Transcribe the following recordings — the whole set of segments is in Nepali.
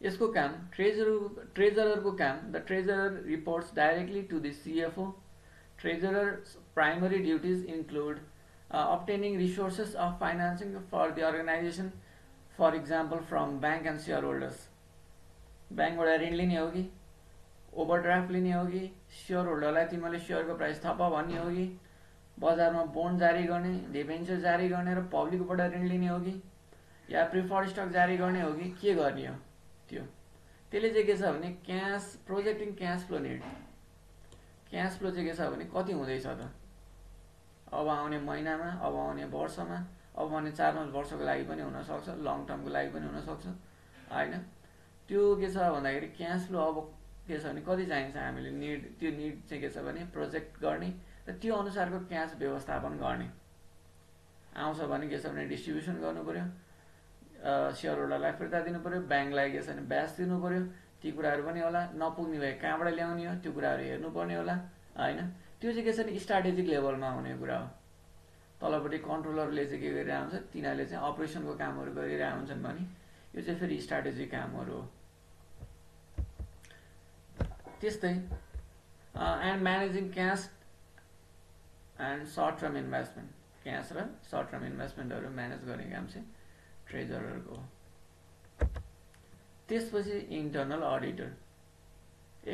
यसको काम ट्रेजररको काम, the treasurer reports directly to the CFO. Treasurer's primary duties include obtaining resources of financing for the organization, for example from bank and shareholders. ब्याङ्कबाट ऋण लिने हो कि, ओभरड्राफ्ट लिने हो कि, सेयर होल्डरलाई तिमीले सेयरको प्राइस थप भन्ने हो कि, बजारमा बोन्ड जारी गर्ने, डिबेन्चर जारी गर्ने र पब्लिकबाट ऋण लिने हो कि, या प्रिफर्ड स्टक जारी गर्ने हो कि के गर्ने हो त्यो। त्यसले चाहिँ के छ भने cash projecting cash flow need. Cash flow चाहिँ के छ भने कति हुँदैछ त अब आउने महिनामा, अब आउने वर्षमा, अब आउने 4-5 वर्षको लागि पनि हुनसक्छ, लङ टर्मको लागि पनि हुनसक्छ होइन। त्यो के छ भन्दाखेरि क्यास फ्लो अब के छ भने कति चाहिन्छ हामीले निड, त्यो निड चाहिँ के छ भने प्रोजेक्ट गर्ने र त्यो अनुसारको क्यास व्यवस्थापन गर्ने। आउँछ भने के छ भने डिस्ट्रिब्युसन गर्नु पर्यो, सेयर होल्डरलाई फिर्ता दिनु पर्यो, ब्याङ्कलाई के छ भने ब्याज दिनु पर्यो, ती कुराहरू पनि होला। नपुग्ने भए कहाँबाट ल्याउने हो त्यो कुराहरू हेर्नुपर्ने होला होइन। त्यो चाहिँ के छ भने स्ट्राटेजिक लेभलमा हुने कुरा हो। तलपट्टि कन्ट्रोलरले चाहिँ के गरिरहेको हुन्छ, तिनीहरूले चाहिँ अपरेसनको कामहरू गरिरहेको हुन्छन् भने यो चाहिँ फेरि स्ट्राटेजिक कामहरू हो। त्यस्तै and managing cash and short term investment, cash र सर्ट टर्म इन्भेस्टमेन्टहरू म्यानेज गर्ने काम चाहिँ ट्रेजररको हो। त्यसपछि इन्टरनल अडिटर।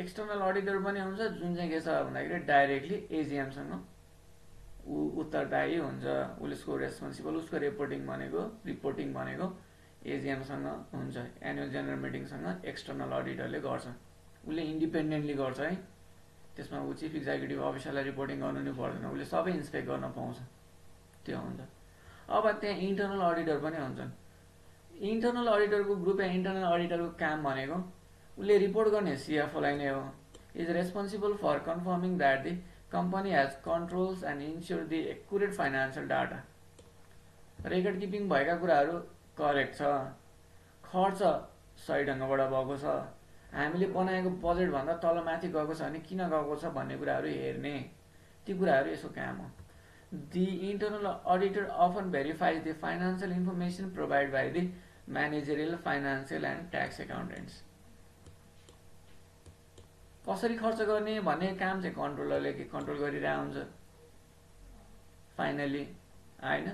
एक्सटर्नल अडिटर पनि हुन्छ जुन चाहिँ के छ भन्दाखेरि डाइरेक्टली एजिएमसँग उत्तरदायी हुन्छ, उसको रेस्पोन्सिबल, उसको रिपोर्टिङ भनेको एजिएमसँग हुन्छ। एनुअल जेनरल मिटिङसँग एक्सटर्नल अडिटरले गर्छ, उसले इन्डिपेन्डेन्टली गर्छ है। त्यसमा ऊ चिफ एक्जिक्युटिभ अफिसरलाई रिपोर्टिङ गर्नु नै पर्दैन, उसले सबै इन्सपेक्ट गर्न पाउँछ, त्यो हुन्छ। अब त्यहाँ इन्टरनल अडिटर पनि हुन्छन्। इन्टरनल अडिटरको ग्रुप या इन्टरनल अडिटरको काम भनेको उसले रिपोर्ट गर्ने CFOलाई नै हो। Is responsible for confirming that the company has controls and ensure the accurate financial data. Record keeping भएका कुराहरू करेक्ट छ, खर्च सही ढङ्गबाट भएको छ, हामीले बनाएको बजेट भन्दा तल माथि गएको छ भने किन गएको छ भन्ने कुराहरू हेर्ने, ती कुराहरू यसको काम हो। The internal auditor often verifies the financial information provided by the managerial, financial and tax accountants. कसरी खर्च गर्ने भन्ने काम चाहिँ कन्ट्रोलरले कन्ट्रोल गरिरहेको हुन्छ फाइनली होइन।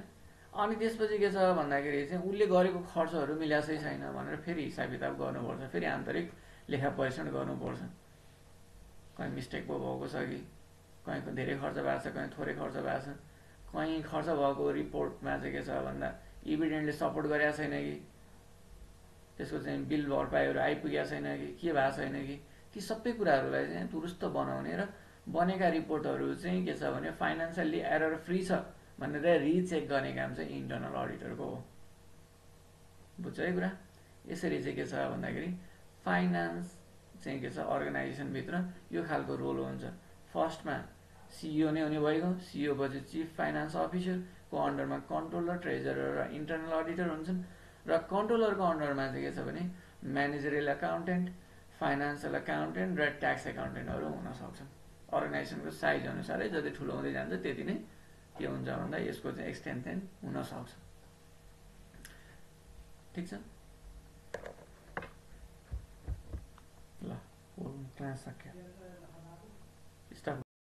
अनि त्यसपछि के छ भन्दाखेरि चाहिँ उसले गरेको खर्चहरू मिलासै छैन भनेर फेरि हिसाब किताब गर्नुपर्छ, फेरि आन्तरिक लेखा परीक्षण गर्नुपर्छ। कहीँ मिस्टेक पो भएको छ कि, कहीँ धेरै खर्च भएको छ, कहीँ थोरै खर्च भएको छ, कहीँ खर्च भएको रिपोर्टमा चाहिँ के छ भन्दा इभिडेन्टले सपोर्ट गरेको छैन कि, त्यसको चाहिँ बिल भरपाईहरू आइपुगेको छैन कि, के भएको छैन कि, ती सबै कुराहरूलाई चाहिँ दुरुस्त बनाउने र बनेका रिपोर्टहरू चाहिँ के छ भने फाइनेन्सियली एरर फ्री छ भनेर रिचेक गर्ने काम चाहिँ इन्टरनल अडिटरको हो। बुझ्छ है कुरा। यसरी चाहिँ के छ भन्दाखेरि फाइनान्स चाहिँ के छ अर्गनाइजेसनभित्र यो खालको रोल हुन्छ। फर्स्टमा CEO नै हुने भइगयो, CEO पछि चिफ फाइनान्स अफिसरको अन्डरमा कन्ट्रोलर, ट्रेजरर र इन्टरनल अडिटर हुन्छन् र कन्ट्रोलरको अन्डरमा चाहिँ के छ भने म्यानेजरियल अकाउन्टेन्ट, फाइनान्सियल अकाउन्टेन्ट र ट्याक्स एकाउन्टेन्टहरू हुन सक्छन्। अर्गनाइजेसनको साइज अनुसारै जति ठुलो हुँदै जान्छ त्यति नै के हुन्छ भन्दा यसको चाहिँ एक्सटेन्सन हुन सक्छ। ठिक छ ल, क्लास सक्यो।